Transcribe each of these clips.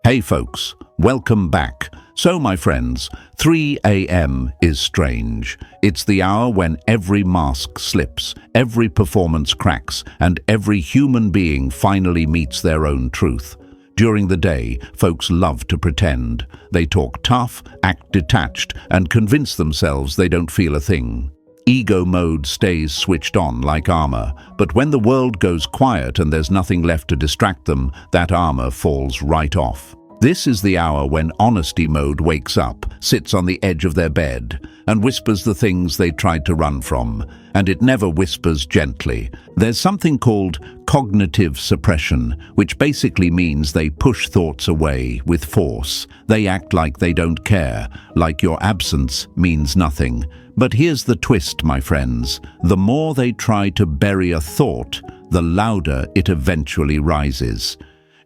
Hey folks, welcome back. So my friends, 3 a.m. is strange. It's the hour when every mask slips, every performance cracks, and every human being finally meets their own truth. During the day, folks love to pretend. They talk tough, act detached, and convince themselves they don't feel a thing. Ego mode stays switched on like armor, but when the world goes quiet and there's nothing left to distract them, that armor falls right off. This is the hour when honesty mode wakes up, sits on the edge of their bed, and whispers the things they tried to run from. And it never whispers gently. There's something called cognitive suppression, which basically means they push thoughts away with force. They act like they don't care, like your absence means nothing. But here's the twist, my friends. The more they try to bury a thought, the louder it eventually rises.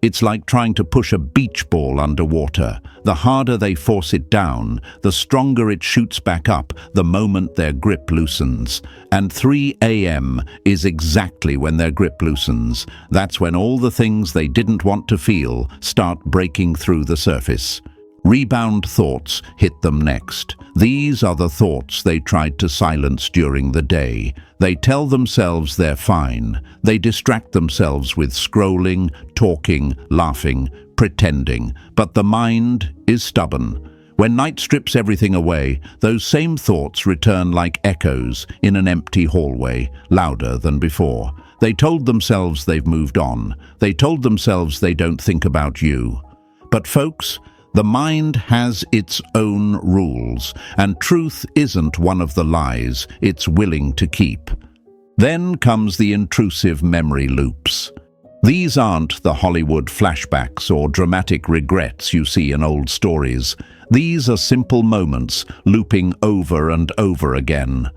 It's like trying to push a beach ball underwater. The harder they force it down, the stronger it shoots back up the moment their grip loosens. And 3 a.m. is exactly when their grip loosens. That's when all the things they didn't want to feel start breaking through the surface. Rebound thoughts hit them next. These are the thoughts they tried to silence during the day. They tell themselves they're fine. They distract themselves with scrolling, talking, laughing, pretending. But the mind is stubborn. When night strips everything away, those same thoughts return like echoes in an empty hallway, louder than before. They told themselves they've moved on. They told themselves they don't think about you. But folks, the mind has its own rules, and truth isn't one of the lies it's willing to keep. Then comes the intrusive memory loops. These aren't the Hollywood flashbacks or dramatic regrets you see in old stories. These are simple moments looping over and over again.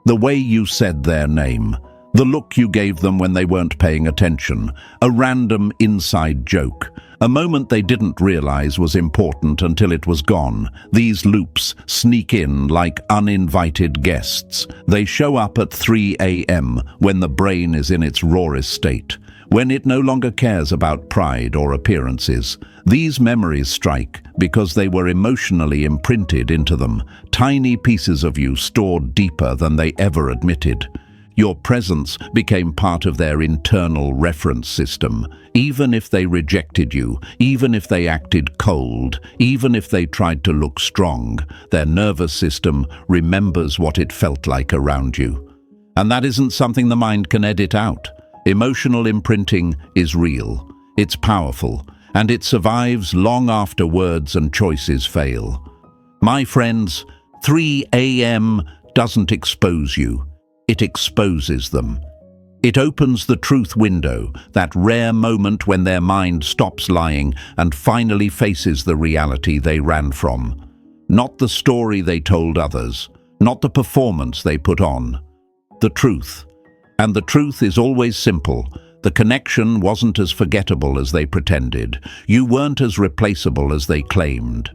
The way you said their name, the look you gave them when they weren't paying attention, a random inside joke, a moment they didn't realize was important until it was gone. These loops sneak in like uninvited guests. They show up at 3 a.m. when the brain is in its rawest state, when it no longer cares about pride or appearances. These memories strike because they were emotionally imprinted into them, tiny pieces of you stored deeper than they ever admitted. Your presence became part of their internal reference system. Even if they rejected you, even if they acted cold, even if they tried to look strong, their nervous system remembers what it felt like around you. And that isn't something the mind can edit out. Emotional imprinting is real, it's powerful, and it survives long after words and choices fail. My friends, 3 a.m. doesn't expose you. It exposes them. It opens the truth window, that rare moment when their mind stops lying and finally faces the reality they ran from. Not the story they told others, not the performance they put on. The truth. And the truth is always simple. The connection wasn't as forgettable as they pretended. You weren't as replaceable as they claimed.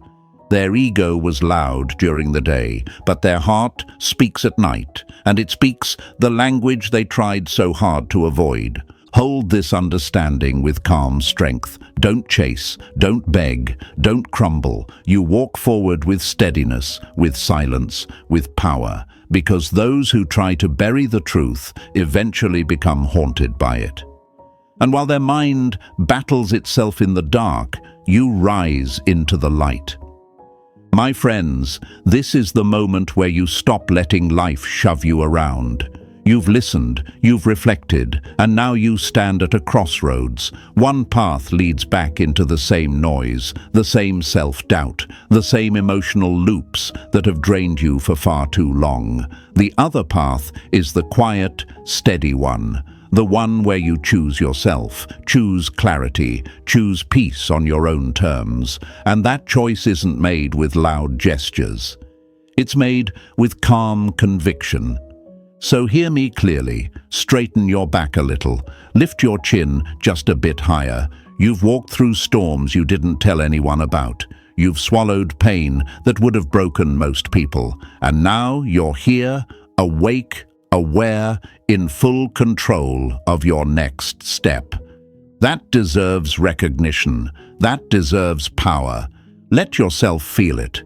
Their ego was loud during the day, but their heart speaks at night, and it speaks the language they tried so hard to avoid. Hold this understanding with calm strength. Don't chase, don't beg, don't crumble. You walk forward with steadiness, with silence, with power, because those who try to bury the truth eventually become haunted by it. And while their mind battles itself in the dark, you rise into the light. My friends, this is the moment where you stop letting life shove you around. You've listened, you've reflected, and now you stand at a crossroads. One path leads back into the same noise, the same self-doubt, the same emotional loops that have drained you for far too long. The other path is the quiet, steady one. The one where you choose yourself, choose clarity, choose peace on your own terms. And that choice isn't made with loud gestures. It's made with calm conviction. So hear me clearly, straighten your back a little, lift your chin just a bit higher. You've walked through storms you didn't tell anyone about. You've swallowed pain that would have broken most people. And now you're here, awake, aware, in full control of your next step. That deserves recognition. That deserves power. Let yourself feel it.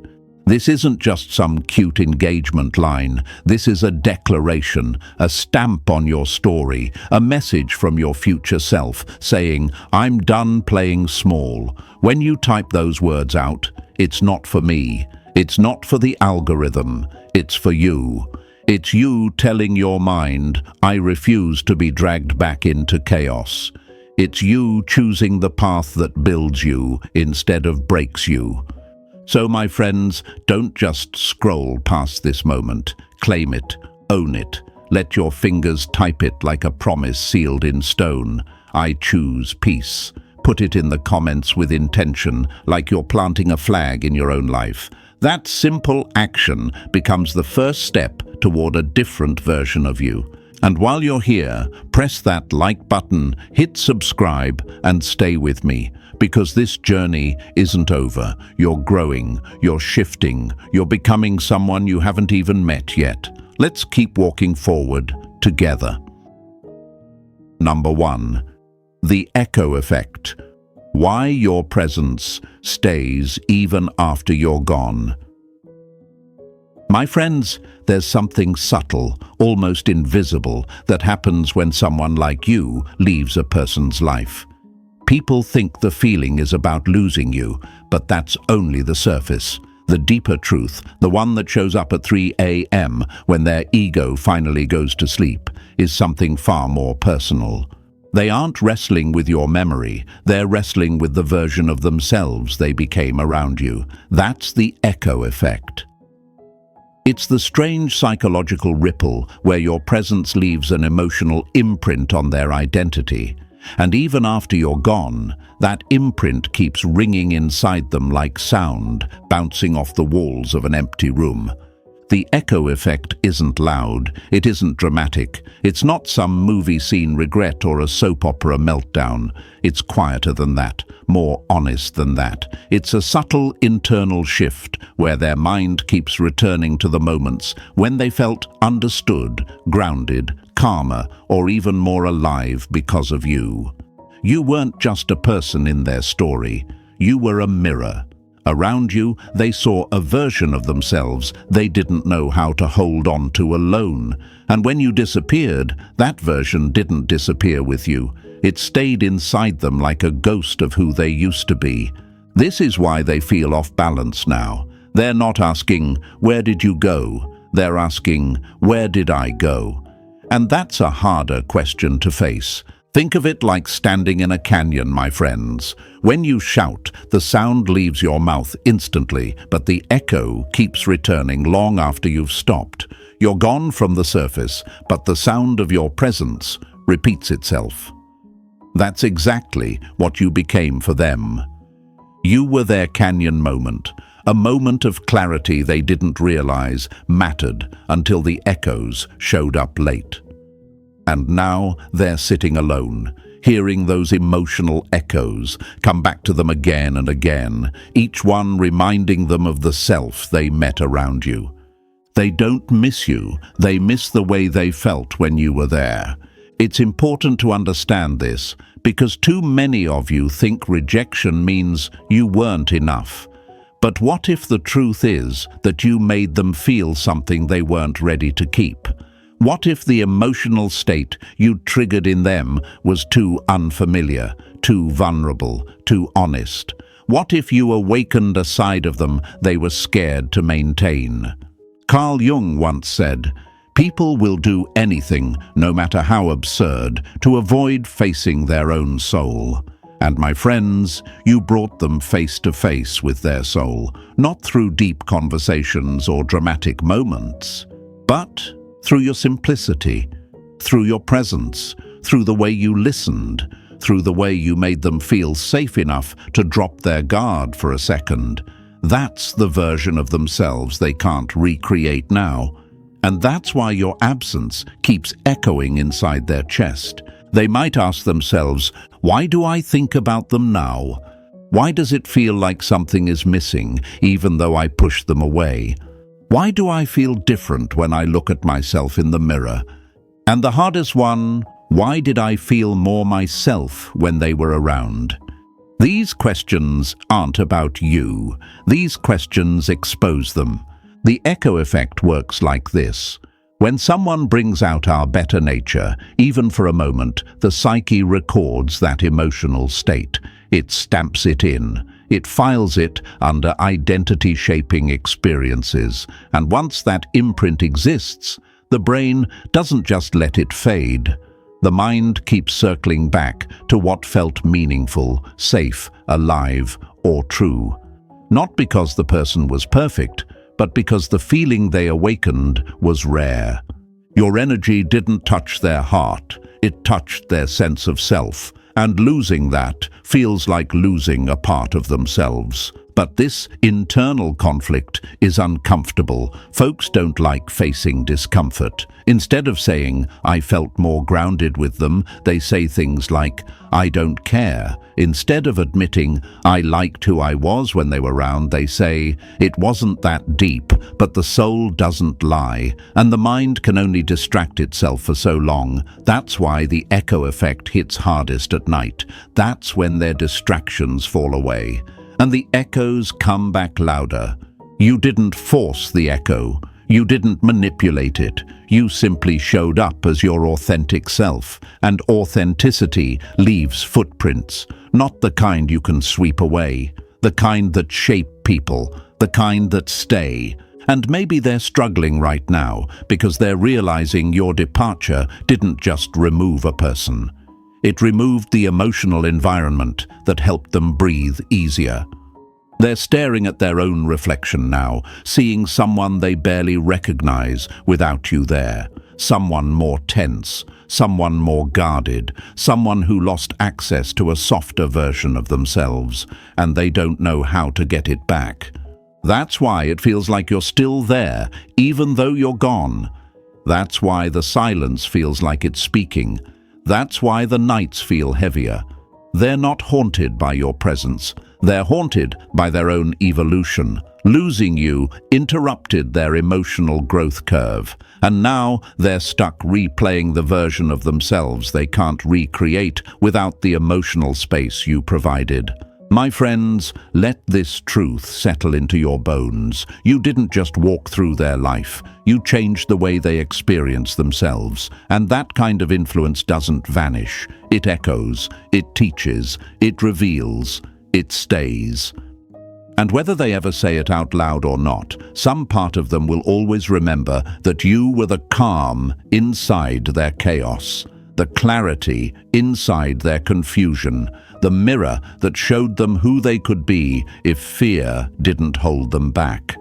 This isn't just some cute engagement line. This is a declaration, a stamp on your story, a message from your future self saying, "I'm done playing small." When you type those words out, it's not for me. It's not for the algorithm. It's for you. It's you telling your mind, "I refuse to be dragged back into chaos." It's you choosing the path that builds you instead of breaks you. So, my friends, don't just scroll past this moment. Claim it. Own it. Let your fingers type it like a promise sealed in stone. I choose peace. Put it in the comments with intention, like you're planting a flag in your own life. That simple action becomes the first step toward a different version of you. And while you're here, press that like button, hit subscribe, and stay with me. Because this journey isn't over. You're growing, you're shifting, you're becoming someone you haven't even met yet. Let's keep walking forward together. Number 1. The echo effect. Why your presence stays even after you're gone. My friends, there's something subtle, almost invisible, that happens when someone like you leaves a person's life. People think the feeling is about losing you, but that's only the surface. The deeper truth, the one that shows up at 3 a.m. when their ego finally goes to sleep, is something far more personal. They aren't wrestling with your memory, they're wrestling with the version of themselves they became around you. That's the echo effect. It's the strange psychological ripple where your presence leaves an emotional imprint on their identity. And even after you're gone, that imprint keeps ringing inside them like sound, bouncing off the walls of an empty room. The echo effect isn't loud, it isn't dramatic, it's not some movie scene regret or a soap opera meltdown. It's quieter than that, more honest than that. It's a subtle internal shift where their mind keeps returning to the moments when they felt understood, grounded, calmer, or even more alive because of you. You weren't just a person in their story, you were a mirror. Around you, they saw a version of themselves they didn't know how to hold on to alone. And when you disappeared, that version didn't disappear with you. It stayed inside them like a ghost of who they used to be. This is why they feel off balance now. They're not asking, "Where did you go?" They're asking, "Where did I go?" And that's a harder question to face. Think of it like standing in a canyon, my friends. When you shout, the sound leaves your mouth instantly, but the echo keeps returning long after you've stopped. You're gone from the surface, but the sound of your presence repeats itself. That's exactly what you became for them. You were their canyon moment, a moment of clarity they didn't realize mattered until the echoes showed up late. And now they're sitting alone, hearing those emotional echoes come back to them again and again, each one reminding them of the self they met around you. They don't miss you, they miss the way they felt when you were there. It's important to understand this, because too many of you think rejection means you weren't enough. But what if the truth is that you made them feel something they weren't ready to keep? What if the emotional state you triggered in them was too unfamiliar, too vulnerable, too honest? What if you awakened a side of them they were scared to maintain? Carl Jung once said, "People will do anything, no matter how absurd, to avoid facing their own soul." And my friends, you brought them face to face with their soul, not through deep conversations or dramatic moments, but through your simplicity, through your presence, through the way you listened, through the way you made them feel safe enough to drop their guard for a second. That's the version of themselves they can't recreate now. And that's why your absence keeps echoing inside their chest. They might ask themselves, "Why do I think about them now? Why does it feel like something is missing, even though I push them away? Why do I feel different when I look at myself in the mirror?" And the hardest one, Why did I feel more myself when they were around? These questions aren't about you. These questions expose them. The echo effect works like this. When someone brings out our better nature, even for a moment, the psyche records that emotional state. It stamps it in. It files it under identity-shaping experiences. And once that imprint exists, the brain doesn't just let it fade. The mind keeps circling back to what felt meaningful, safe, alive, or true. Not because the person was perfect, but because the feeling they awakened was rare. Your energy didn't touch their heart, it touched their sense of self, and losing that feels like losing a part of themselves. But this internal conflict is uncomfortable. Folks don't like facing discomfort. Instead of saying, "I felt more grounded with them," they say things like, "I don't care." Instead of admitting, "I liked who I was when they were around," they say, "It wasn't that deep," but the soul doesn't lie, and the mind can only distract itself for so long. That's why the echo effect hits hardest at night. That's when their distractions fall away. And the echoes come back louder. You didn't force the echo. You didn't manipulate it. You simply showed up as your authentic self. And authenticity leaves footprints, not the kind you can sweep away, the kind that shape people, the kind that stay. And maybe they're struggling right now because they're realizing your departure didn't just remove a person. It removed the emotional environment that helped them breathe easier. They're staring at their own reflection now, seeing someone they barely recognize without you there. Someone more tense, someone more guarded, someone who lost access to a softer version of themselves, and they don't know how to get it back. That's why it feels like you're still there, even though you're gone. That's why the silence feels like it's speaking. That's why the nights feel heavier. They're not haunted by your presence. They're haunted by their own evolution. Losing you interrupted their emotional growth curve, and now they're stuck replaying the version of themselves they can't recreate without the emotional space you provided. My friends, let this truth settle into your bones. You didn't just walk through their life. You changed the way they experience themselves. And that kind of influence doesn't vanish. It echoes, it teaches, it reveals, it stays. And whether they ever say it out loud or not, some part of them will always remember that you were the calm inside their chaos, the clarity inside their confusion, the mirror that showed them who they could be if fear didn't hold them back.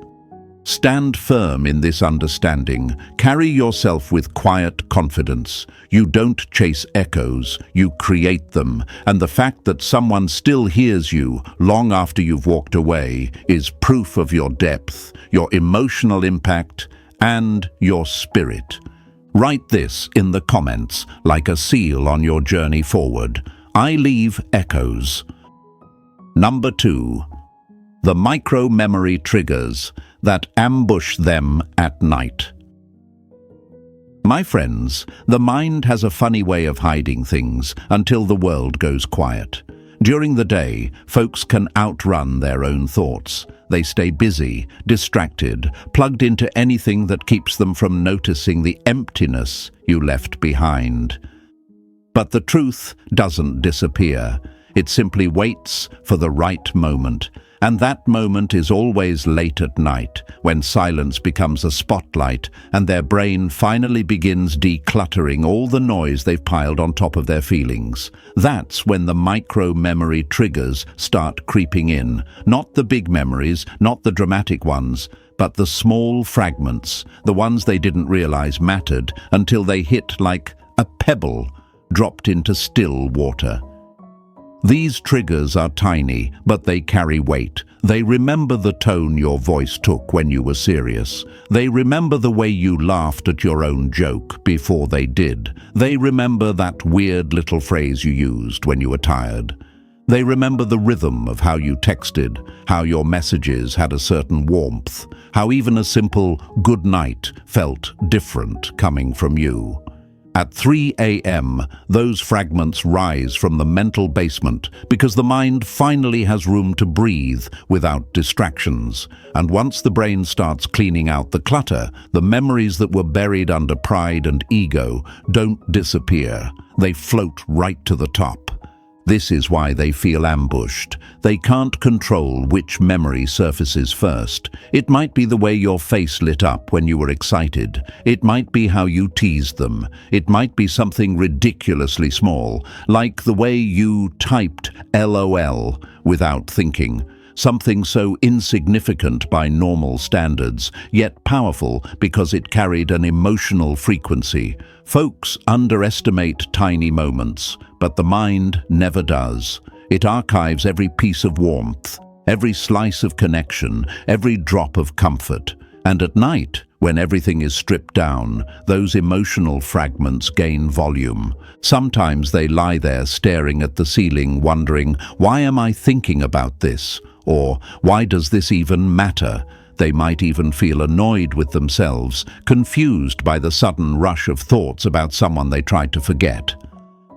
Stand firm in this understanding. Carry yourself with quiet confidence. You don't chase echoes, you create them. And the fact that someone still hears you long after you've walked away is proof of your depth, your emotional impact, and your spirit. Write this in the comments like a seal on your journey forward. I leave echoes. Number 2. The micro-memory triggers that ambush them at night. My friends, the mind has a funny way of hiding things until the world goes quiet. During the day, folks can outrun their own thoughts. They stay busy, distracted, plugged into anything that keeps them from noticing the emptiness you left behind. But the truth doesn't disappear. It simply waits for the right moment. And that moment is always late at night, when silence becomes a spotlight and their brain finally begins decluttering all the noise they've piled on top of their feelings. That's when the micro-memory triggers start creeping in. Not the big memories, not the dramatic ones, but the small fragments, the ones they didn't realize mattered until they hit like a pebble dropped into still water. These triggers are tiny, but they carry weight. They remember the tone your voice took when you were serious. They remember the way you laughed at your own joke before they did. They remember that weird little phrase you used when you were tired. They remember the rhythm of how you texted, how your messages had a certain warmth, how even a simple good night felt different coming from you. At 3 a.m., those fragments rise from the mental basement because the mind finally has room to breathe without distractions. And once the brain starts cleaning out the clutter, the memories that were buried under pride and ego don't disappear. They float right to the top. This is why they feel ambushed. They can't control which memory surfaces first. It might be the way your face lit up when you were excited. It might be how you teased them. It might be something ridiculously small, like the way you typed LOL without thinking. Something so insignificant by normal standards, yet powerful because it carried an emotional frequency. Folks underestimate tiny moments, but the mind never does. It archives every piece of warmth, every slice of connection, every drop of comfort. And at night, when everything is stripped down, those emotional fragments gain volume. Sometimes they lie there staring at the ceiling, wondering, why am I thinking about this? Or, why does this even matter? They might even feel annoyed with themselves, confused by the sudden rush of thoughts about someone they tried to forget.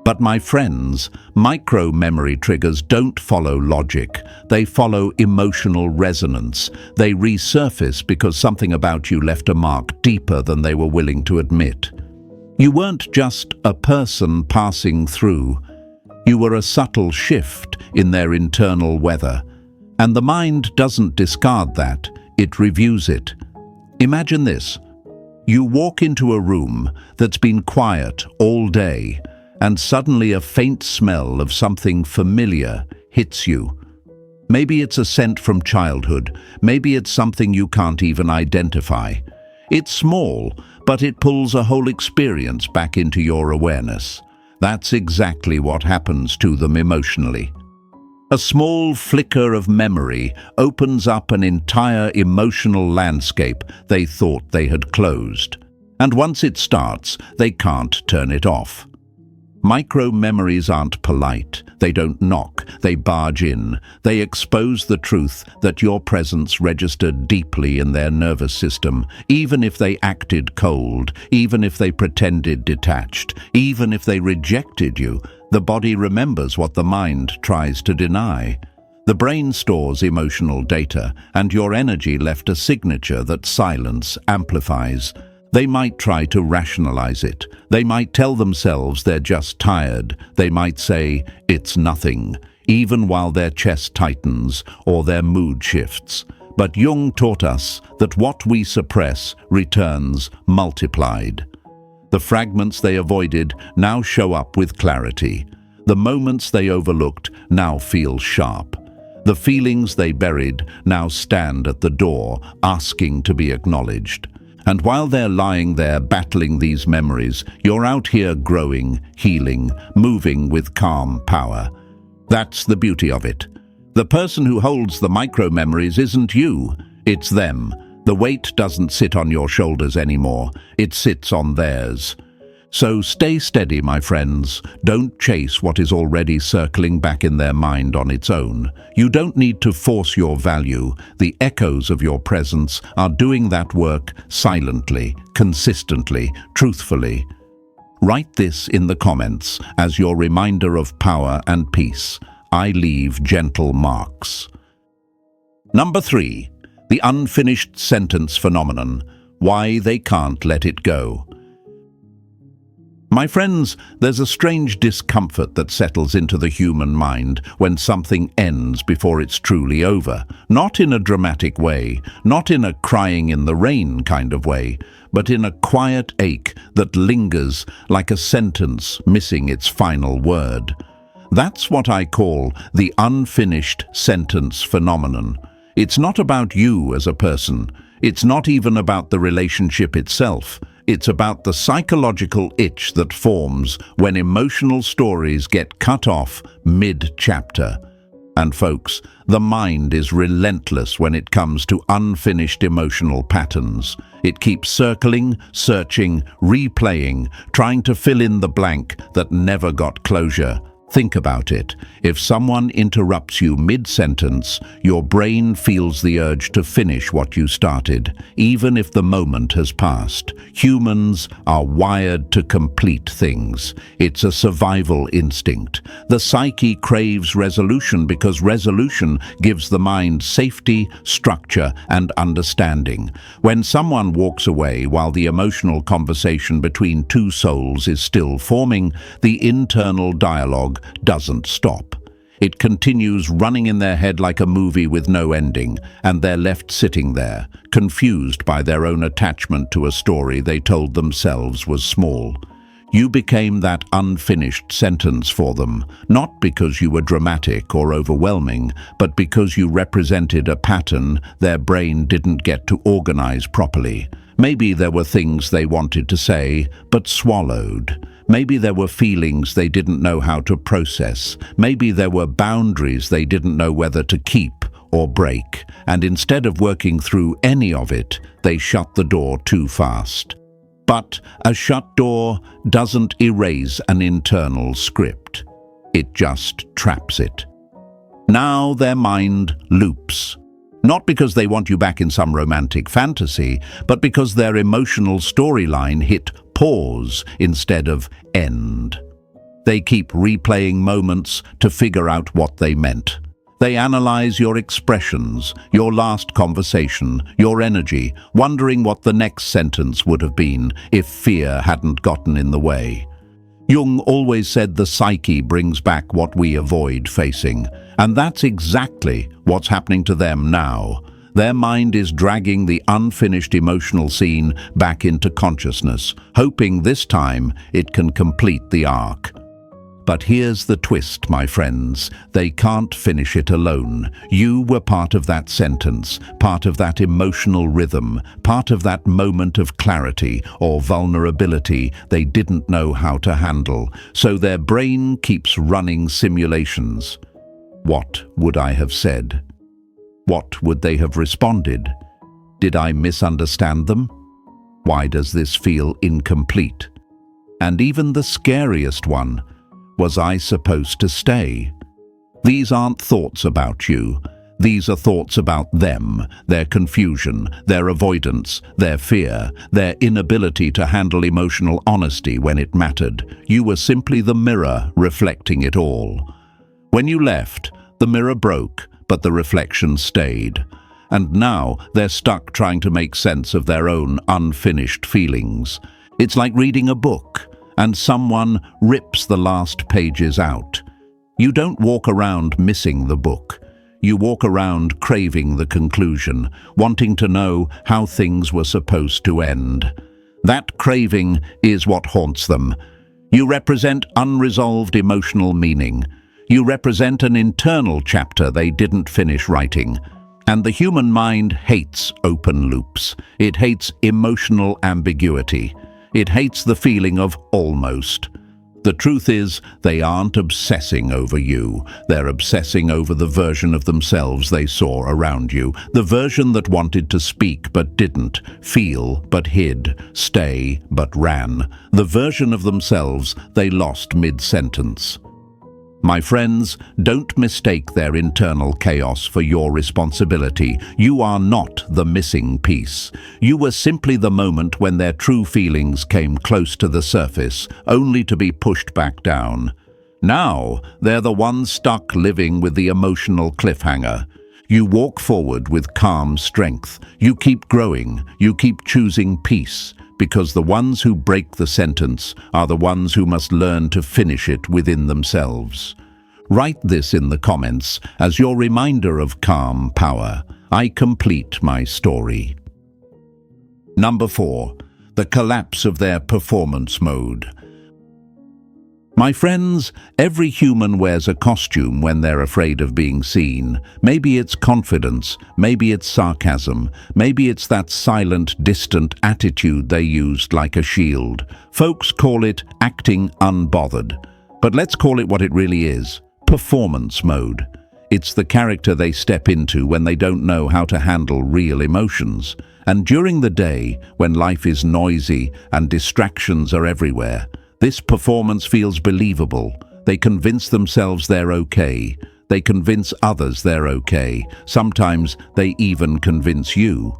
But my friends, micro-memory triggers don't follow logic. They follow emotional resonance. They resurface because something about you left a mark deeper than they were willing to admit. You weren't just a person passing through. You were a subtle shift in their internal weather. And the mind doesn't discard that, it reviews it. Imagine this. You walk into a room that's been quiet all day, and suddenly a faint smell of something familiar hits you. Maybe it's a scent from childhood, maybe it's something you can't even identify. It's small, but it pulls a whole experience back into your awareness. That's exactly what happens to them emotionally. A small flicker of memory opens up an entire emotional landscape they thought they had closed. And once it starts, they can't turn it off. Micro-memories aren't polite. They don't knock. They barge in. They expose the truth that your presence registered deeply in their nervous system, even if they acted cold, even if they pretended detached, even if they rejected you. The body remembers what the mind tries to deny. The brain stores emotional data, and your energy left a signature that silence amplifies. They might try to rationalize it. They might tell themselves they're just tired. They might say, it's nothing, even while their chest tightens or their mood shifts. But Jung taught us that what we suppress returns multiplied. The fragments they avoided now show up with clarity. The moments they overlooked now feel sharp. The feelings they buried now stand at the door, asking to be acknowledged. And while they're lying there battling these memories, you're out here growing, healing, moving with calm power. That's the beauty of it. The person who holds the micro-memories isn't you, it's them. The weight doesn't sit on your shoulders anymore, it sits on theirs. So stay steady, my friends. Don't chase what is already circling back in their mind on its own. You don't need to force your value. The echoes of your presence are doing that work silently, consistently, truthfully. Write this in the comments as your reminder of power and peace. I leave gentle marks. Number 3. The unfinished sentence phenomenon. Why they can't let it go. My friends, there's a strange discomfort that settles into the human mind when something ends before it's truly over. Not in a dramatic way, not in a crying in the rain kind of way, but in a quiet ache that lingers like a sentence missing its final word. That's what I call the unfinished sentence phenomenon. It's not about you as a person. It's not even about the relationship itself. It's about the psychological itch that forms when emotional stories get cut off mid-chapter. And folks, the mind is relentless when it comes to unfinished emotional patterns. It keeps circling, searching, replaying, trying to fill in the blank that never got closure. Think about it. If someone interrupts you mid-sentence, your brain feels the urge to finish what you started, even if the moment has passed. Humans are wired to complete things. It's a survival instinct. The psyche craves resolution because resolution gives the mind safety, structure, and understanding. When someone walks away while the emotional conversation between two souls is still forming, the internal dialogue doesn't stop. It continues running in their head like a movie with no ending, and they're left sitting there, confused by their own attachment to a story they told themselves was small. You became that unfinished sentence for them, not because you were dramatic or overwhelming, but because you represented a pattern their brain didn't get to organize properly. Maybe there were things they wanted to say, but swallowed. Maybe there were feelings they didn't know how to process. Maybe there were boundaries they didn't know whether to keep or break. And instead of working through any of it, they shut the door too fast. But a shut door doesn't erase an internal script. It just traps it. Now their mind loops. Not because they want you back in some romantic fantasy, but because their emotional storyline hit pause instead of end. They keep replaying moments to figure out what they meant. They analyze your expressions, your last conversation, your energy, wondering what the next sentence would have been if fear hadn't gotten in the way. Jung always said the psyche brings back what we avoid facing, and that's exactly what's happening to them now. Their mind is dragging the unfinished emotional scene back into consciousness, hoping this time it can complete the arc. But here's the twist, my friends. They can't finish it alone. You were part of that sentence, part of that emotional rhythm, part of that moment of clarity or vulnerability they didn't know how to handle. So their brain keeps running simulations. What would I have said? What would they have responded? Did I misunderstand them? Why does this feel incomplete? And even the scariest one, was I supposed to stay? These aren't thoughts about you. These are thoughts about them, their confusion, their avoidance, their fear, their inability to handle emotional honesty when it mattered. You were simply the mirror reflecting it all. When you left, the mirror broke, but the reflection stayed. And now they're stuck trying to make sense of their own unfinished feelings. It's like reading a book, and someone rips the last pages out. You don't walk around missing the book. You walk around craving the conclusion, wanting to know how things were supposed to end. That craving is what haunts them. You represent unresolved emotional meaning. You represent an internal chapter they didn't finish writing. And the human mind hates open loops. It hates emotional ambiguity. It hates the feeling of almost. The truth is, they aren't obsessing over you. They're obsessing over the version of themselves they saw around you. The version that wanted to speak but didn't, feel but hid, stay but ran. The version of themselves they lost mid-sentence. My friends, don't mistake their internal chaos for your responsibility. You are not the missing piece. You were simply the moment when their true feelings came close to the surface, only to be pushed back down. Now, they're the ones stuck living with the emotional cliffhanger. You walk forward with calm strength. You keep growing. You keep choosing peace. Because the ones who break the sentence are the ones who must learn to finish it within themselves. Write this in the comments as your reminder of calm power. I complete my story. Number 4. The collapse of their performance mode. My friends, every human wears a costume when they're afraid of being seen. Maybe it's confidence, maybe it's sarcasm, maybe it's that silent, distant attitude they used like a shield. Folks call it acting unbothered. But let's call it what it really is: performance mode. It's the character they step into when they don't know how to handle real emotions. And during the day, when life is noisy and distractions are everywhere, this performance feels believable. They convince themselves they're okay. They convince others they're okay. Sometimes they even convince you.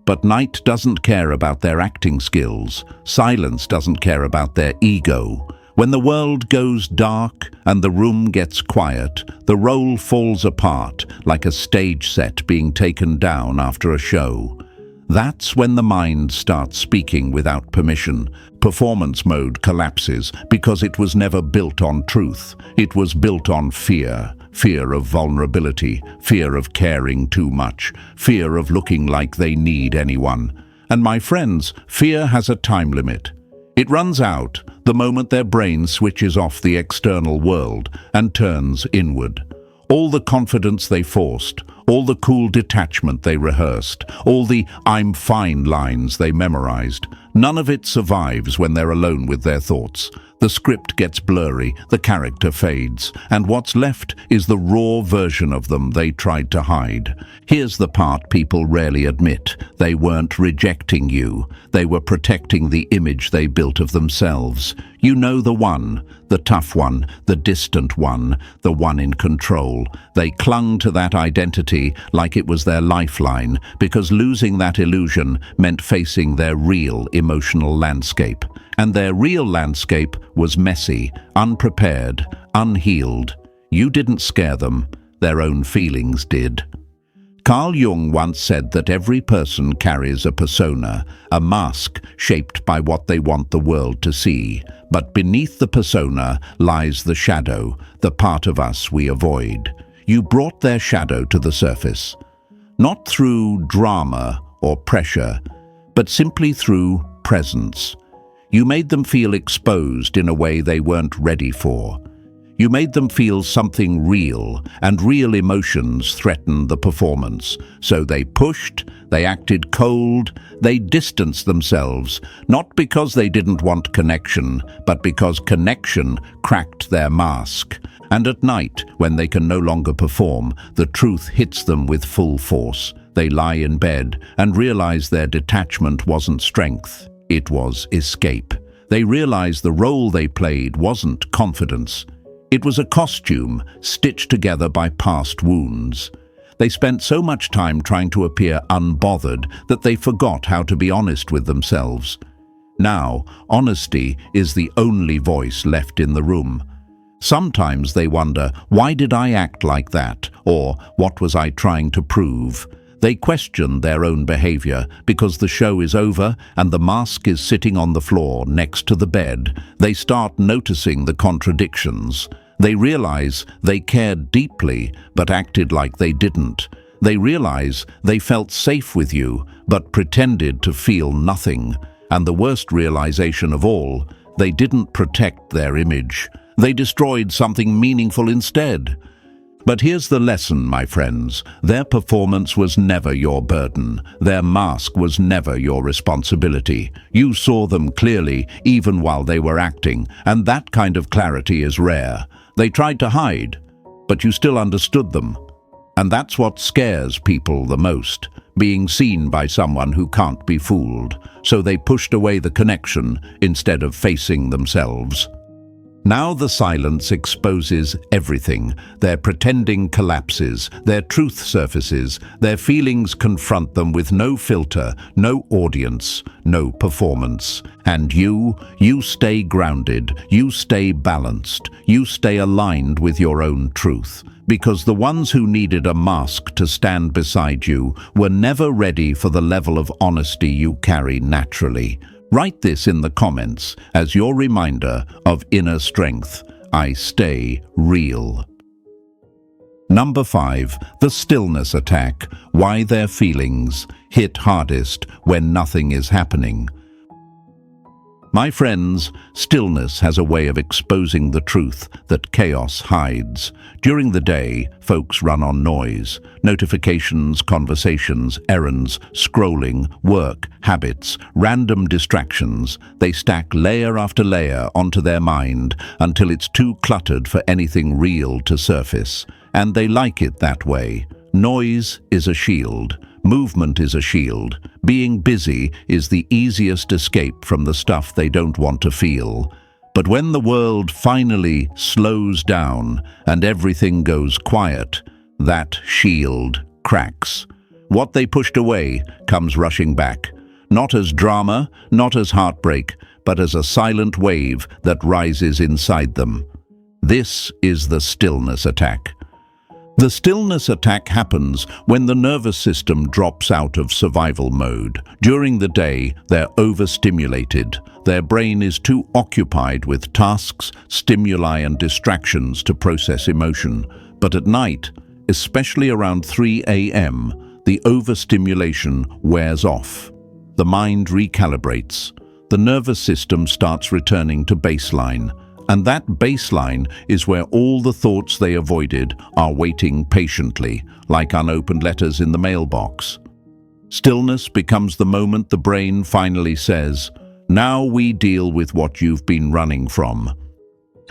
But night doesn't care about their acting skills. Silence doesn't care about their ego. When the world goes dark and the room gets quiet, the role falls apart like a stage set being taken down after a show. That's when the mind starts speaking without permission. Performance mode collapses because it was never built on truth. It was built on fear. Fear of vulnerability, fear of caring too much, fear of looking like they need anyone. And my friends, fear has a time limit. It runs out the moment their brain switches off the external world and turns inward. All the confidence they forced, all the cool detachment they rehearsed, all the "I'm fine" lines they memorized, none of it survives when they're alone with their thoughts. The script gets blurry, the character fades, and what's left is the raw version of them they tried to hide. Here's the part people rarely admit. They weren't rejecting you. They were protecting the image they built of themselves. You know, the one, the tough one, the distant one, the one in control. They clung to that identity like it was their lifeline, because losing that illusion meant facing their real emotional landscape. And their real landscape was messy, unprepared, unhealed. You didn't scare them, their own feelings did. Carl Jung once said that every person carries a persona, a mask shaped by what they want the world to see. But beneath the persona lies the shadow, the part of us we avoid. You brought their shadow to the surface, not through drama or pressure, but simply through presence. You made them feel exposed in a way they weren't ready for. You made them feel something real, and real emotions threatened the performance. So they pushed, they acted cold, they distanced themselves, not because they didn't want connection, but because connection cracked their mask. And at night, when they can no longer perform, the truth hits them with full force. They lie in bed and realize their detachment wasn't strength. It was escape. They realized the role they played wasn't confidence. It was a costume stitched together by past wounds. They spent so much time trying to appear unbothered that they forgot how to be honest with themselves. Now, honesty is the only voice left in the room. Sometimes they wonder, why did I act like that? Or what was I trying to prove? They question their own behavior because the show is over and the mask is sitting on the floor next to the bed. They start noticing the contradictions. They realize they cared deeply but acted like they didn't. They realize they felt safe with you but pretended to feel nothing. And the worst realization of all, they didn't protect their image. They destroyed something meaningful instead. But here's the lesson, my friends. Their performance was never your burden. Their mask was never your responsibility. You saw them clearly, even while they were acting, and that kind of clarity is rare. They tried to hide, but you still understood them. And that's what scares people the most, being seen by someone who can't be fooled. So they pushed away the connection instead of facing themselves. Now the silence exposes everything. Their pretending collapses, their truth surfaces, their feelings confront them with no filter, no audience, no performance. And you stay grounded, you stay balanced, you stay aligned with your own truth. Because the ones who needed a mask to stand beside you were never ready for the level of honesty you carry naturally. Write this in the comments as your reminder of inner strength. I stay real. Number 5. The stillness attack. Why their feelings hit hardest when nothing is happening. My friends, stillness has a way of exposing the truth that chaos hides. During the day, folks run on noise. Notifications, conversations, errands, scrolling, work, habits, random distractions. They stack layer after layer onto their mind until it's too cluttered for anything real to surface. And they like it that way. Noise is a shield. Movement is a shield. Being busy is the easiest escape from the stuff they don't want to feel. But when the world finally slows down and everything goes quiet, that shield cracks. What they pushed away comes rushing back, not as drama, not as heartbreak, but as a silent wave that rises inside them. This is the stillness attack. The stillness attack happens when the nervous system drops out of survival mode. During the day, they're overstimulated. Their brain is too occupied with tasks, stimuli, and distractions to process emotion. But at night, especially around 3 a.m., the overstimulation wears off. The mind recalibrates. The nervous system starts returning to baseline. And that baseline is where all the thoughts they avoided are waiting patiently, like unopened letters in the mailbox. Stillness becomes the moment the brain finally says, "Now we deal with what you've been running from."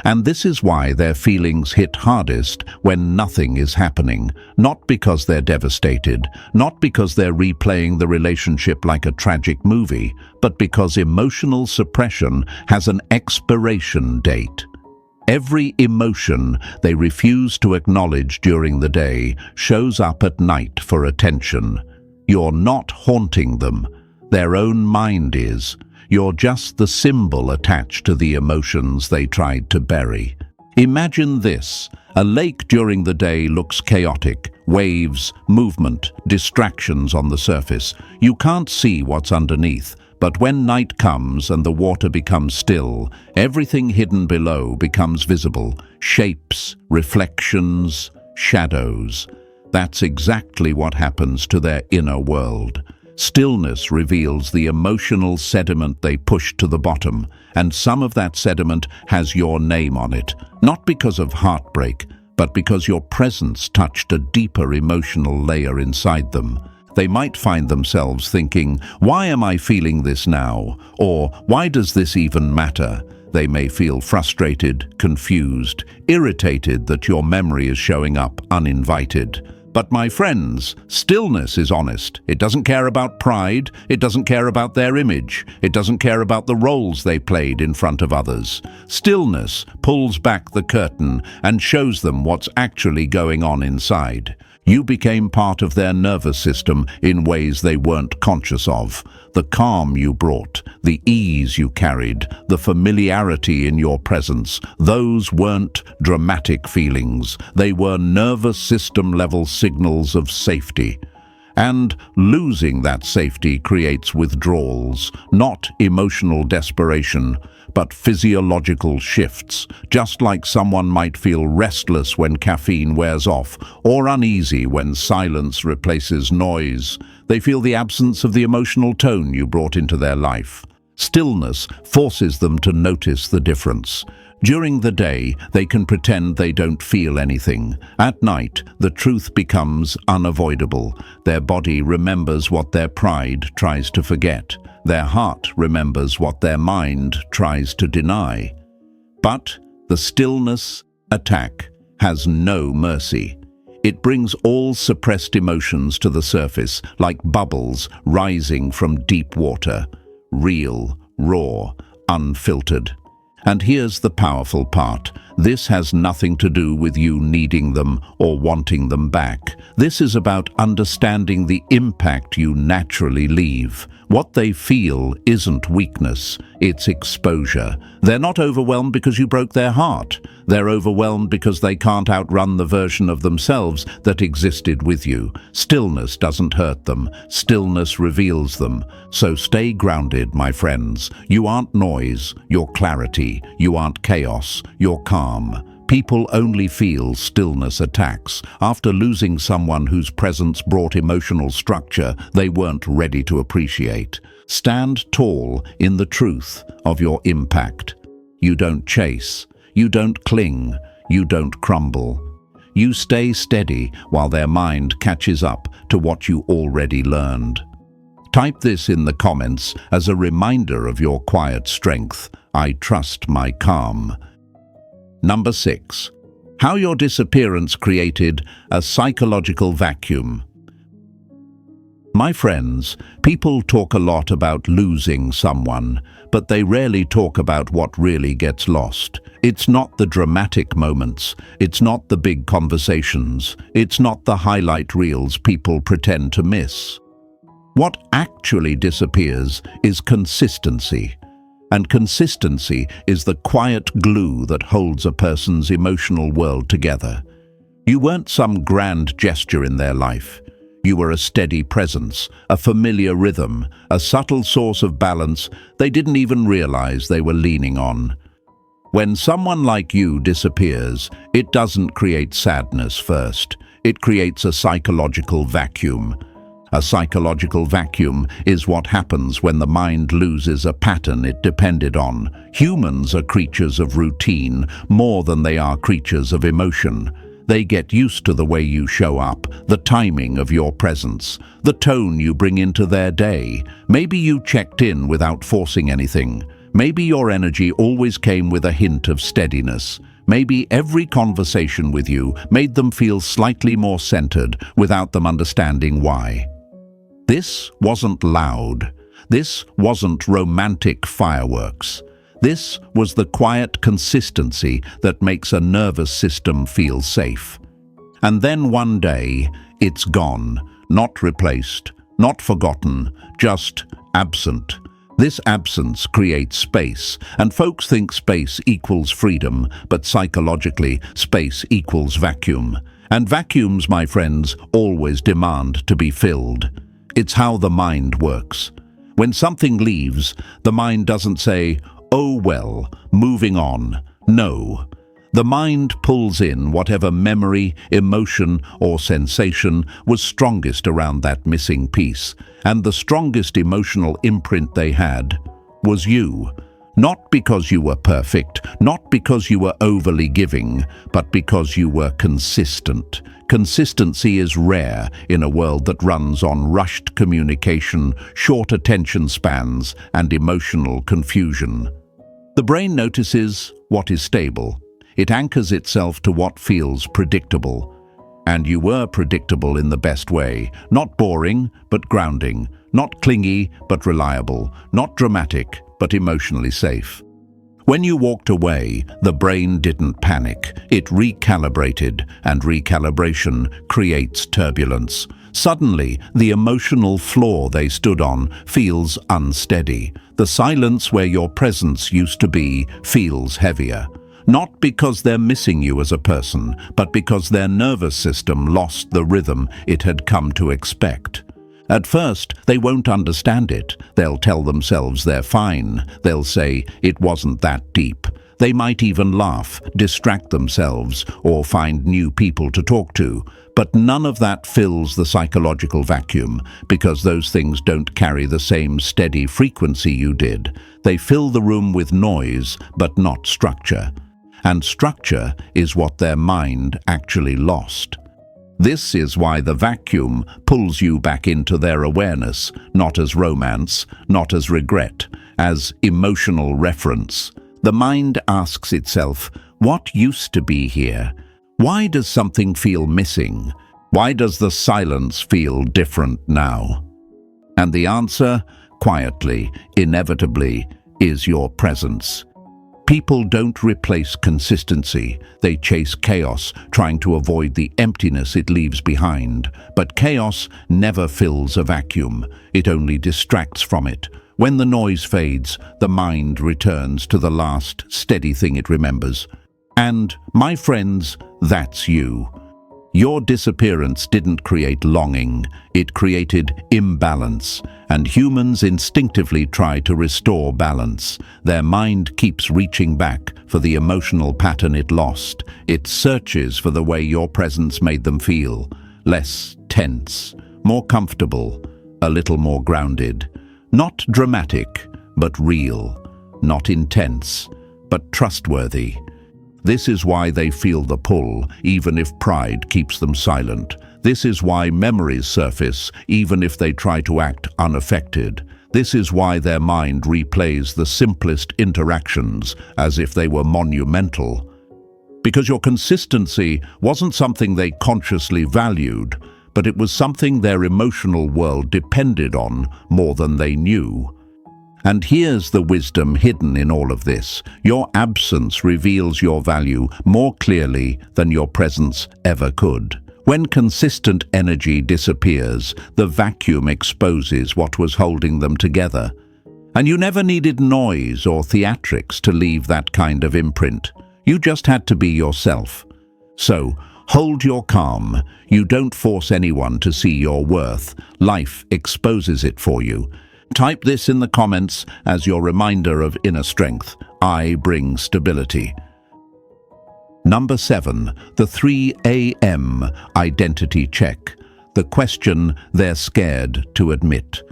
And this is why their feelings hit hardest when nothing is happening, not because they're devastated, not because they're replaying the relationship like a tragic movie, but because emotional suppression has an expiration date. Every emotion they refuse to acknowledge during the day shows up at night for attention. You're not haunting them. Their own mind is. You're just the symbol attached to the emotions they tried to bury. Imagine this. A lake during the day looks chaotic. Waves, movement, distractions on the surface. You can't see what's underneath. But when night comes and the water becomes still, everything hidden below becomes visible. Shapes, reflections, shadows. That's exactly what happens to their inner world. Stillness reveals the emotional sediment they pushed to the bottom, and some of that sediment has your name on it, not because of heartbreak, but because your presence touched a deeper emotional layer inside them. They might find themselves thinking, "Why am I feeling this now?" Or, "Why does this even matter?" They may feel frustrated, confused, irritated that your memory is showing up uninvited. But my friends, stillness is honest. It doesn't care about pride. It doesn't care about their image. It doesn't care about the roles they played in front of others. Stillness pulls back the curtain and shows them what's actually going on inside. You became part of their nervous system in ways they weren't conscious of. The calm you brought, the ease you carried, the familiarity in your presence, those weren't dramatic feelings. They were nervous system-level signals of safety. And losing that safety creates withdrawals, not emotional desperation, but physiological shifts, just like someone might feel restless when caffeine wears off, or uneasy when silence replaces noise. They feel the absence of the emotional tone you brought into their life. Stillness forces them to notice the difference. During the day, they can pretend they don't feel anything. At night, the truth becomes unavoidable. Their body remembers what their pride tries to forget. Their heart remembers what their mind tries to deny. But the stillness attack has no mercy. It brings all suppressed emotions to the surface, like bubbles rising from deep water. Real, raw, unfiltered. And here's the powerful part. This has nothing to do with you needing them or wanting them back. This is about understanding the impact you naturally leave. What they feel isn't weakness, it's exposure. They're not overwhelmed because you broke their heart. They're overwhelmed because they can't outrun the version of themselves that existed with you. Stillness doesn't hurt them. Stillness reveals them. So stay grounded, my friends. You aren't noise, you're clarity. You aren't chaos, you're calm. People only feel stillness attacks after losing someone whose presence brought emotional structure they weren't ready to appreciate. Stand tall in the truth of your impact. You don't chase. You don't cling. You don't crumble. You stay steady while their mind catches up to what you already learned. Type this in the comments as a reminder of your quiet strength. I trust my calm. Number 6. How your disappearance created a psychological vacuum. My friends, people talk a lot about losing someone, but they rarely talk about what really gets lost. It's not the dramatic moments, it's not the big conversations, it's not the highlight reels people pretend to miss. What actually disappears is consistency. And consistency is the quiet glue that holds a person's emotional world together. You weren't some grand gesture in their life. You were a steady presence, a familiar rhythm, a subtle source of balance they didn't even realize they were leaning on. When someone like you disappears, it doesn't create sadness first. It creates a psychological vacuum. A psychological vacuum is what happens when the mind loses a pattern it depended on. Humans are creatures of routine more than they are creatures of emotion. They get used to the way you show up, the timing of your presence, the tone you bring into their day. Maybe you checked in without forcing anything. Maybe your energy always came with a hint of steadiness. Maybe every conversation with you made them feel slightly more centered without them understanding why. This wasn't loud. This wasn't romantic fireworks. This was the quiet consistency that makes a nervous system feel safe. And then one day, it's gone, not replaced, not forgotten, just absent. This absence creates space, and folks think space equals freedom, but psychologically, space equals vacuum. And vacuums, my friends, always demand to be filled. It's how the mind works. When something leaves, the mind doesn't say, "Oh well, moving on." No. The mind pulls in whatever memory, emotion, or sensation was strongest around that missing piece, and the strongest emotional imprint they had was you. Not because you were perfect, not because you were overly giving, but because you were consistent. Consistency is rare in a world that runs on rushed communication, short attention spans, and emotional confusion. The brain notices what is stable. It anchors itself to what feels predictable. And you were predictable in the best way. Not boring, but grounding. Not clingy, but reliable. Not dramatic, but emotionally safe. When you walked away, the brain didn't panic. It recalibrated, and recalibration creates turbulence. Suddenly, the emotional floor they stood on feels unsteady. The silence where your presence used to be feels heavier. Not because they're missing you as a person, but because their nervous system lost the rhythm it had come to expect. At first, they won't understand it. They'll tell themselves they're fine. They'll say it wasn't that deep. They might even laugh, distract themselves, or find new people to talk to. But none of that fills the psychological vacuum, because those things don't carry the same steady frequency you did. They fill the room with noise, but not structure. And structure is what their mind actually lost. This is why the vacuum pulls you back into their awareness, not as romance, not as regret, as emotional reference. The mind asks itself, what used to be here? Why does something feel missing? Why does the silence feel different now? And the answer, quietly, inevitably, is your presence. People don't replace consistency. They chase chaos, trying to avoid the emptiness it leaves behind. But chaos never fills a vacuum. It only distracts from it. When the noise fades, the mind returns to the last steady thing it remembers. And, my friends, that's you. Your disappearance didn't create longing, it created imbalance, and humans instinctively try to restore balance. Their mind keeps reaching back for the emotional pattern it lost. It searches for the way your presence made them feel, less tense, more comfortable, a little more grounded. Not dramatic, but real. Not intense, but trustworthy. This is why they feel the pull, even if pride keeps them silent. This is why memories surface, even if they try to act unaffected. This is why their mind replays the simplest interactions as if they were monumental. Because your consistency wasn't something they consciously valued, but it was something their emotional world depended on more than they knew. And here's the wisdom hidden in all of this. Your absence reveals your value more clearly than your presence ever could. When consistent energy disappears, the vacuum exposes what was holding them together. And you never needed noise or theatrics to leave that kind of imprint. You just had to be yourself. So, hold your calm. You don't force anyone to see your worth. Life exposes it for you. Type this in the comments as your reminder of inner strength. I bring stability. Number 7, the 3 a.m. identity check. The question they're scared to admit.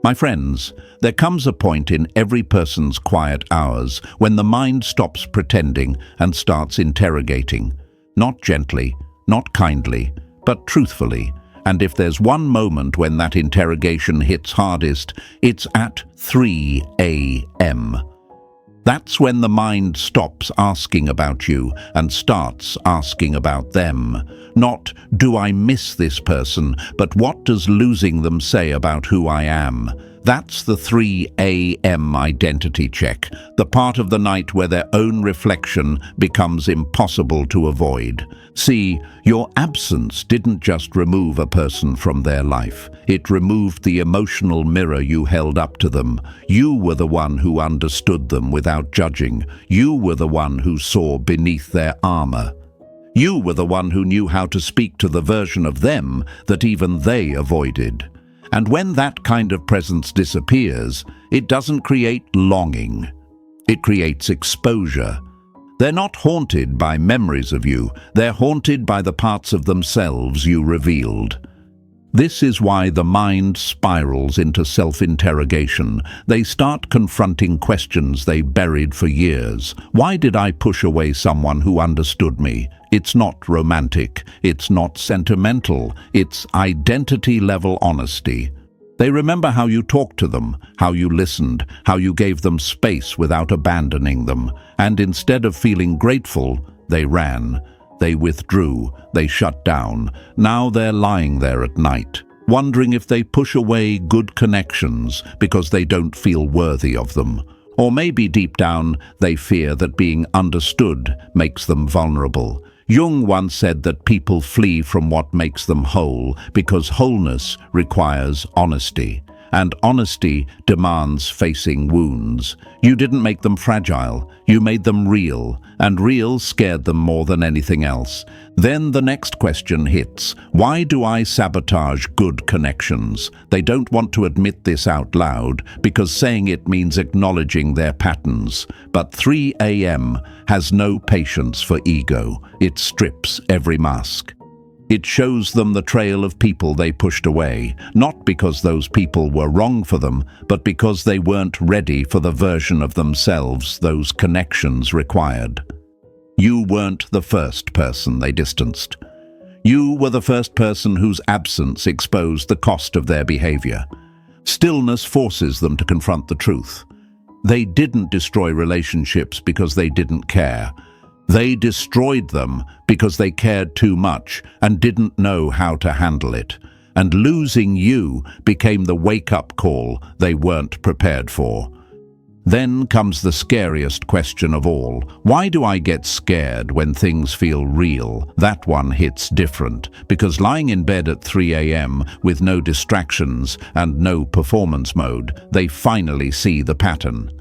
My friends, there comes a point in every person's quiet hours when the mind stops pretending and starts interrogating. Not gently, not kindly, but truthfully. And if there's one moment when that interrogation hits hardest, it's at 3 a.m. That's when the mind stops asking about you and starts asking about them. Not, do I miss this person, but what does losing them say about who I am? That's the 3 a.m. identity check, the part of the night where their own reflection becomes impossible to avoid. See, your absence didn't just remove a person from their life. It removed the emotional mirror you held up to them. You were the one who understood them without judging. You were the one who saw beneath their armor. You were the one who knew how to speak to the version of them that even they avoided. And when that kind of presence disappears, it doesn't create longing. It creates exposure. They're not haunted by memories of you. They're haunted by the parts of themselves you revealed. This is why the mind spirals into self-interrogation. They start confronting questions they buried for years. Why did I push away someone who understood me? It's not romantic. It's not sentimental. It's identity-level honesty. They remember how you talked to them, how you listened, how you gave them space without abandoning them. And instead of feeling grateful, they ran. They withdrew, they shut down. Now they're lying there at night, wondering if they push away good connections because they don't feel worthy of them. Or maybe deep down, they fear that being understood makes them vulnerable. Jung once said that people flee from what makes them whole because wholeness requires honesty. And honesty demands facing wounds. You didn't make them fragile, you made them real, and real scared them more than anything else. Then the next question hits. Why do I sabotage good connections? They don't want to admit this out loud because saying it means acknowledging their patterns. But 3 a.m. has no patience for ego. It strips every mask. It shows them the trail of people they pushed away, not because those people were wrong for them, but because they weren't ready for the version of themselves those connections required. You weren't the first person they distanced. You were the first person whose absence exposed the cost of their behavior. Stillness forces them to confront the truth. They didn't destroy relationships because they didn't care. They destroyed them because they cared too much and didn't know how to handle it. And losing you became the wake-up call they weren't prepared for. Then comes the scariest question of all. Why do I get scared when things feel real? That one hits different, because lying in bed at 3 a.m. with no distractions and no performance mode, they finally see the pattern.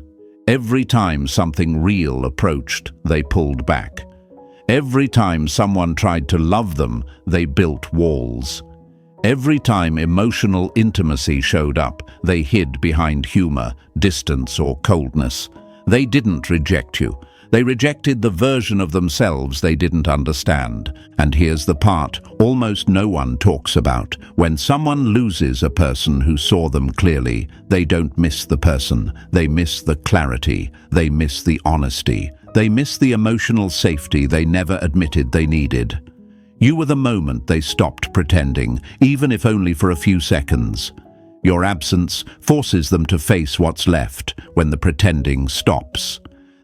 Every time something real approached, they pulled back. Every time someone tried to love them, they built walls. Every time emotional intimacy showed up, they hid behind humor, distance, or coldness. They didn't reject you. They rejected the version of themselves they didn't understand. And here's the part almost no one talks about. When someone loses a person who saw them clearly, they don't miss the person. They miss the clarity. They miss the honesty. They miss the emotional safety they never admitted they needed. You were the moment they stopped pretending, even if only for a few seconds. Your absence forces them to face what's left when the pretending stops.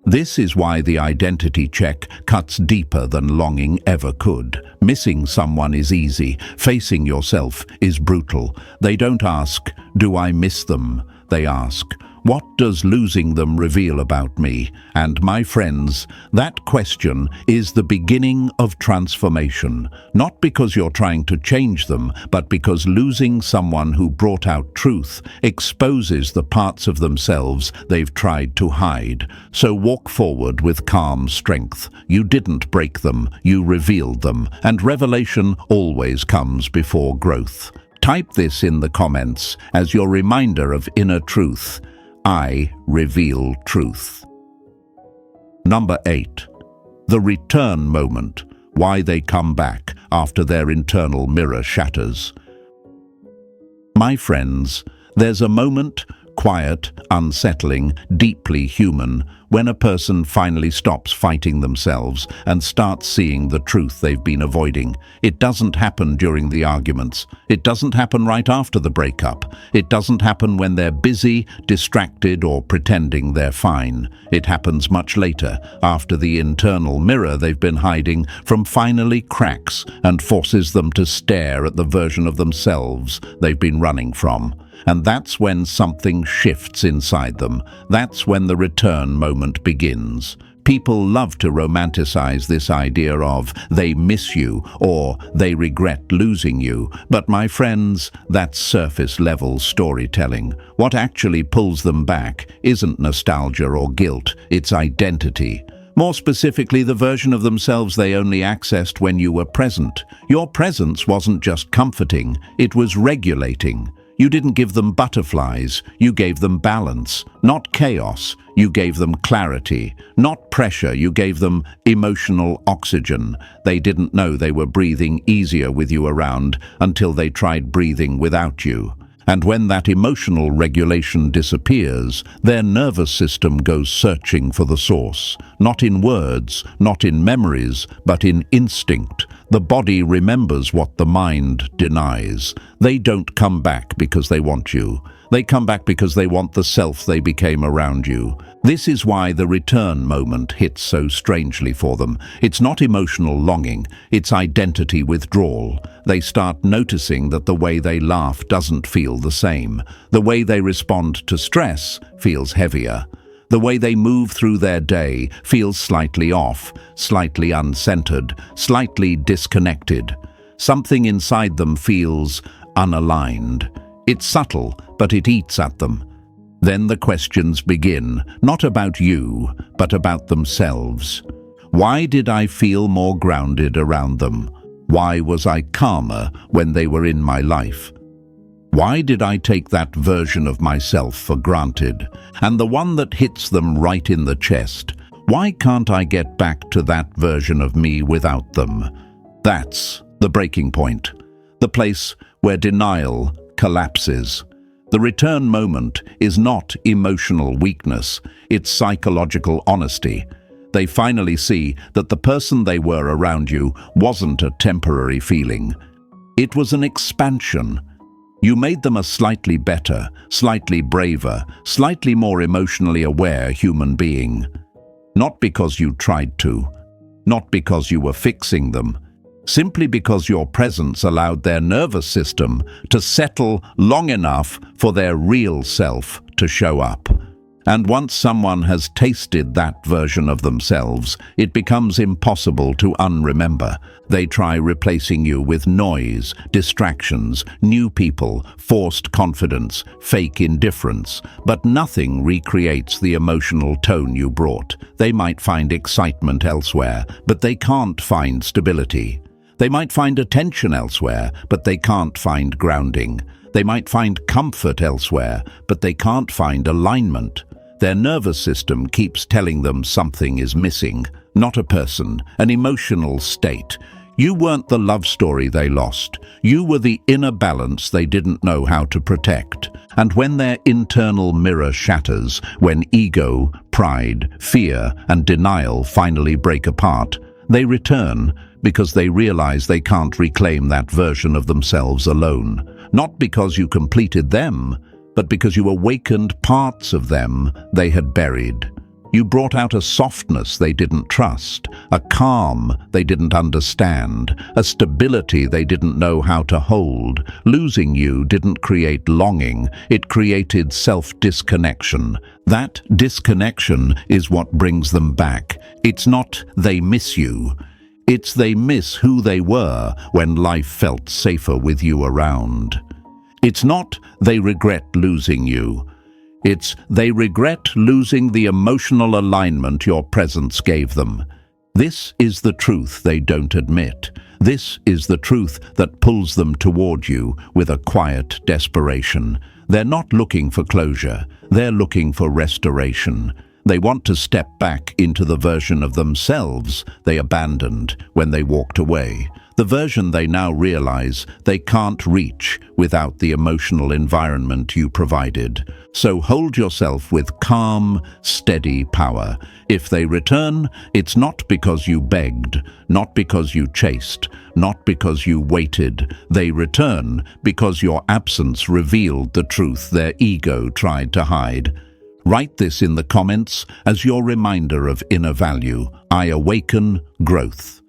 This is why the identity check cuts deeper than longing ever could. Missing someone is easy. Facing yourself is brutal. They don't ask, "Do I miss them?" They ask, "What does losing them reveal about me?" And my friends, that question is the beginning of transformation. Not because you're trying to change them, but because losing someone who brought out truth exposes the parts of themselves they've tried to hide. So walk forward with calm strength. You didn't break them, you revealed them. And revelation always comes before growth. Type this in the comments as your reminder of inner truth. I reveal truth. Number 8. The return moment. Why they come back after their internal mirror shatters. My friends, there's a moment, quiet, unsettling, deeply human, when a person finally stops fighting themselves and starts seeing the truth they've been avoiding. It doesn't happen during the arguments. It doesn't happen right after the breakup. It doesn't happen when they're busy, distracted, or pretending they're fine. It happens much later, after the internal mirror they've been hiding from finally cracks and forces them to stare at the version of themselves they've been running from. And that's when something shifts inside them. That's when the return moment begins. People love to romanticize this idea of they miss you or they regret losing you. But my friends, that's surface-level storytelling. What actually pulls them back isn't nostalgia or guilt, it's identity. More specifically, the version of themselves they only accessed when you were present. Your presence wasn't just comforting, it was regulating. You didn't give them butterflies, you gave them balance. Not chaos, you gave them clarity. Not pressure, you gave them emotional oxygen. They didn't know they were breathing easier with you around until they tried breathing without you. And when that emotional regulation disappears, their nervous system goes searching for the source. Not in words, not in memories, but in instinct. The body remembers what the mind denies. They don't come back because they want you. They come back because they want the self they became around you. This is why the return moment hits so strangely for them. It's not emotional longing, it's identity withdrawal. They start noticing that the way they laugh doesn't feel the same. The way they respond to stress feels heavier. The way they move through their day feels slightly off, slightly uncentered, slightly disconnected. Something inside them feels unaligned. It's subtle, but it eats at them. Then the questions begin, not about you, but about themselves. Why did I feel more grounded around them? Why was I calmer when they were in my life? Why did I take that version of myself for granted? And the one that hits them right in the chest, why can't I get back to that version of me without them? That's the breaking point, the place where denial collapses. The return moment is not emotional weakness, it's psychological honesty. They finally see that the person they were around you wasn't a temporary feeling. It was an expansion. You made them a slightly better, slightly braver, slightly more emotionally aware human being. Not because you tried to, not because you were fixing them, simply because your presence allowed their nervous system to settle long enough for their real self to show up. And once someone has tasted that version of themselves, it becomes impossible to unremember. They try replacing you with noise, distractions, new people, forced confidence, fake indifference, but nothing recreates the emotional tone you brought. They might find excitement elsewhere, but they can't find stability. They might find attention elsewhere, but they can't find grounding. They might find comfort elsewhere, but they can't find alignment. Their nervous system keeps telling them something is missing, not a person, an emotional state. You weren't the love story they lost. You were the inner balance they didn't know how to protect. And when their internal mirror shatters, when ego, pride, fear, and denial finally break apart, they return because they realize they can't reclaim that version of themselves alone. Not because you completed them, but because you awakened parts of them they had buried. You brought out a softness they didn't trust, a calm they didn't understand, a stability they didn't know how to hold. Losing you didn't create longing, it created self-disconnection. That disconnection is what brings them back. It's not they miss you. It's they miss who they were when life felt safer with you around. It's not they regret losing you. It's they regret losing the emotional alignment your presence gave them. This is the truth they don't admit. This is the truth that pulls them toward you with a quiet desperation. They're not looking for closure. They're looking for restoration. They want to step back into the version of themselves they abandoned when they walked away. The version they now realize they can't reach without the emotional environment you provided. So hold yourself with calm, steady power. If they return, it's not because you begged, not because you chased, not because you waited. They return because your absence revealed the truth their ego tried to hide. Write this in the comments as your reminder of inner value. I awaken growth.